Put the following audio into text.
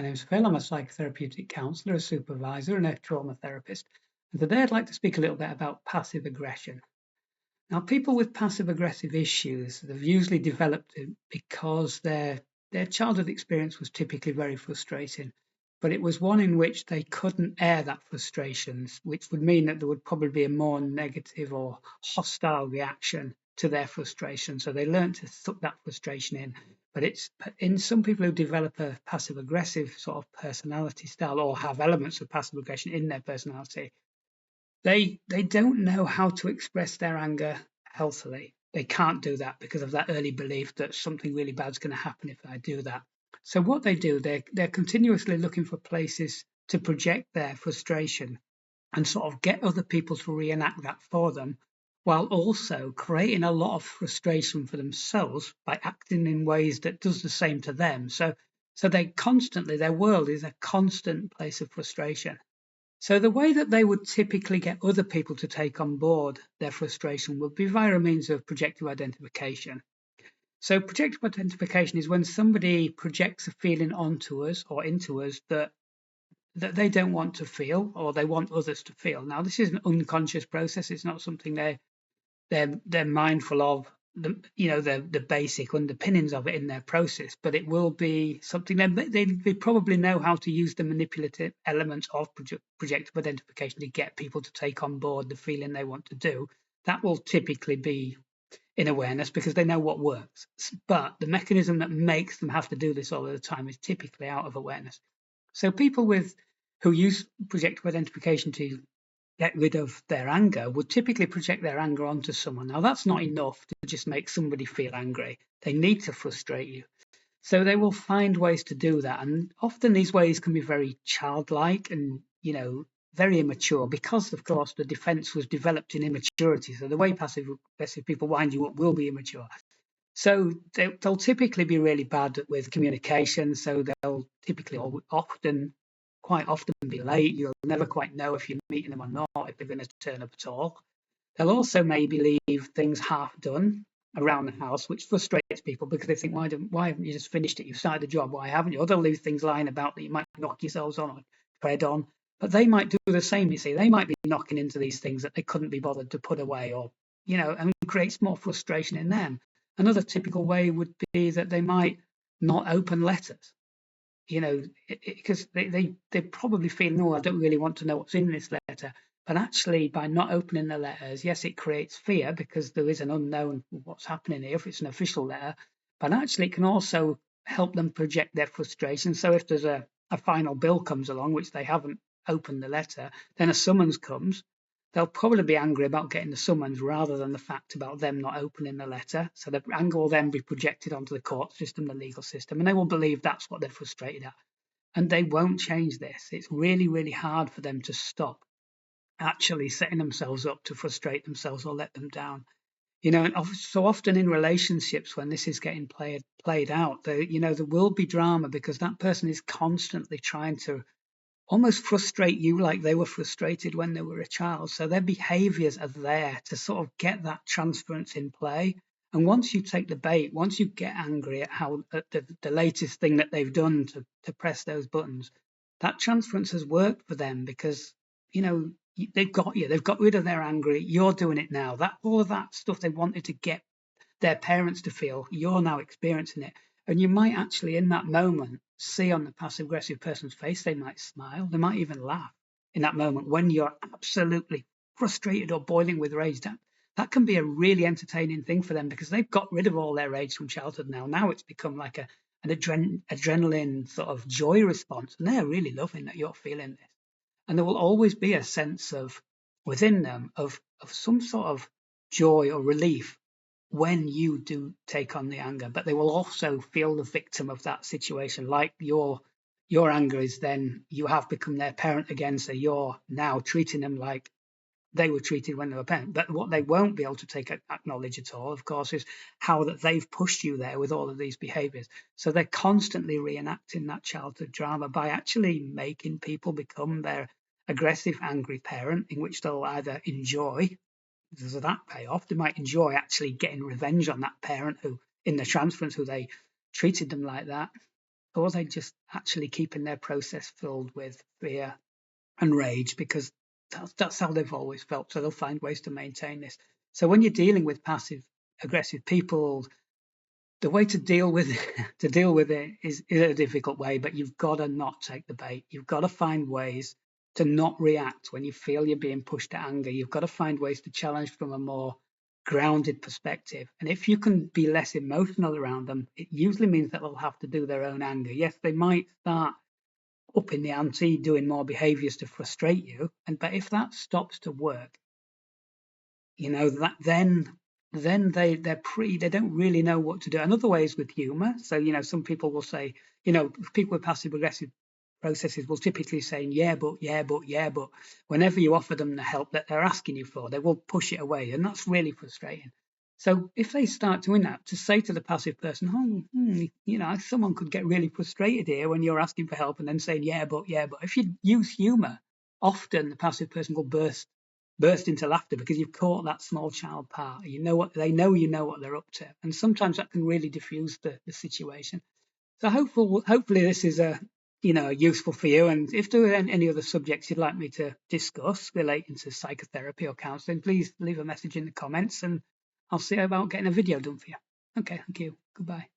My name's Phil. I'm a psychotherapeutic counsellor, a supervisor, and a trauma therapist. And today I'd like to speak a little bit about passive aggression. Now, people with passive aggressive issues, they've usually developed it because their childhood experience was typically very frustrating, but it was one in which they couldn't air that frustrations, which would mean that there would probably be a more negative or hostile reaction to their frustration. So they learned to suck that frustration in. But it's in some people who develop a passive aggressive sort of personality style or have elements of passive aggression in their personality, they don't know how to express their anger healthily. They can't do that because of that early belief that something really bad's going to happen if I do that. So what they do, they're continuously looking for places to project their frustration and sort of get other people to reenact that for them, while also creating a lot of frustration for themselves by acting in ways that does the same to them. So they constantly, their world is a constant place of frustration. So the way that they would typically get other people to take on board their frustration would be via a means of projective identification. So projective identification is when somebody projects a feeling onto us or into us that they don't want to feel or they want others to feel. Now, this is an unconscious process. It's not something they're mindful of, the basic underpinnings of it in their process, but it will be something they probably know how to use the manipulative elements of projective identification to get people to take on board the feeling they want to do. That will typically be in awareness because they know what works. But the mechanism that makes them have to do this all the time is typically out of awareness. So people who use projective identification to get rid of their anger would typically project their anger onto someone. Now, that's not enough to just make somebody feel angry. They need to frustrate you. So they will find ways to do that. And often these ways can be very childlike and, very immature because, of course, the defense was developed in immaturity. So the way passive aggressive people wind you up will be immature. So they'll typically be really bad with communication. So they'll typically quite often be late. You'll never quite know if you're meeting them or not, if they're going to turn up at all. They'll also maybe leave things half done around the house, which frustrates people because they think, why haven't you just finished it? You've started the job, why haven't you? Or they'll leave things lying about that you might knock yourselves on or tread on. But they might do the same, you see. They might be knocking into these things that they couldn't be bothered to put away or, and creates more frustration in them. Another typical way would be that they might not open letters, because they probably feel, no, I don't really want to know what's in this letter. But actually, by not opening the letters, yes, it creates fear because there is an unknown what's happening here if it's an official letter. But actually, it can also help them project their frustration. So if there's a final bill comes along, which they haven't opened the letter, then a summons comes. They'll probably be angry about getting the summons rather than the fact about them not opening the letter. So the anger will then be projected onto the court system, the legal system, and they will believe that's what they're frustrated at. And they won't change this. It's really, really hard for them to stop actually setting themselves up to frustrate themselves or let them down. And so often in relationships when this is getting played out, there will be drama because that person is constantly trying to almost frustrate you like they were frustrated when they were a child. So their behaviors are there to sort of get that transference in play. And once you take the bait, once you get angry at the latest thing that they've done to press those buttons, that transference has worked for them because, they've got you. They've got rid of their anger. You're doing it now. That all of that stuff they wanted to get their parents to feel, you're now experiencing it. And you might actually, in that moment, see on the passive aggressive person's face, they might smile, they might even laugh in that moment when you're absolutely frustrated or boiling with rage. That can be a really entertaining thing for them because they've got rid of all their rage from childhood now. Now it's become like an adrenaline sort of joy response, and they're really loving that you're feeling this. And there will always be a sense of within them of some sort of joy or relief when you do take on the anger, but they will also feel the victim of that situation. Like your anger is then you have become their parent again, so you're now treating them like they were treated when they were parent. But what they won't be able to acknowledge at all, of course, is how that they've pushed you there with all of these behaviors. So they're constantly reenacting that childhood drama by actually making people become their aggressive, angry parent, in which they'll either enjoy there's that payoff. They might enjoy actually getting revenge on that parent who, in the transference, who they treated them like that, or they just actually keeping their process filled with fear and rage because that's how they've always felt. So they'll find ways to maintain this. So when you're dealing with passive aggressive people, the way to deal with it is a difficult way, but you've got to not take the bait. You've got to find ways to not react when you feel you're being pushed to anger. You've got to find ways to challenge from a more grounded perspective. And if you can be less emotional around them, it usually means that they'll have to do their own anger. Yes, they might start upping the ante, doing more behaviors to frustrate you. But if that stops to work, that then they don't really know what to do. Another way is with humor. So some people will say, people with passive aggressive processes will typically say yeah but whenever you offer them the help that they're asking you for, they will push it away, and that's really frustrating. So if they start doing that, to say to the passive person, someone could get really frustrated here when you're asking for help and then saying yeah but if you use humor, often the passive person will burst into laughter because you've caught that small child part. You know what they're up to, and sometimes that can really diffuse the situation. So hopefully this is useful for you. And if there are any other subjects you'd like me to discuss relating to psychotherapy or counselling, please leave a message in the comments, and I'll see about getting a video done for you. Okay, thank you. Goodbye.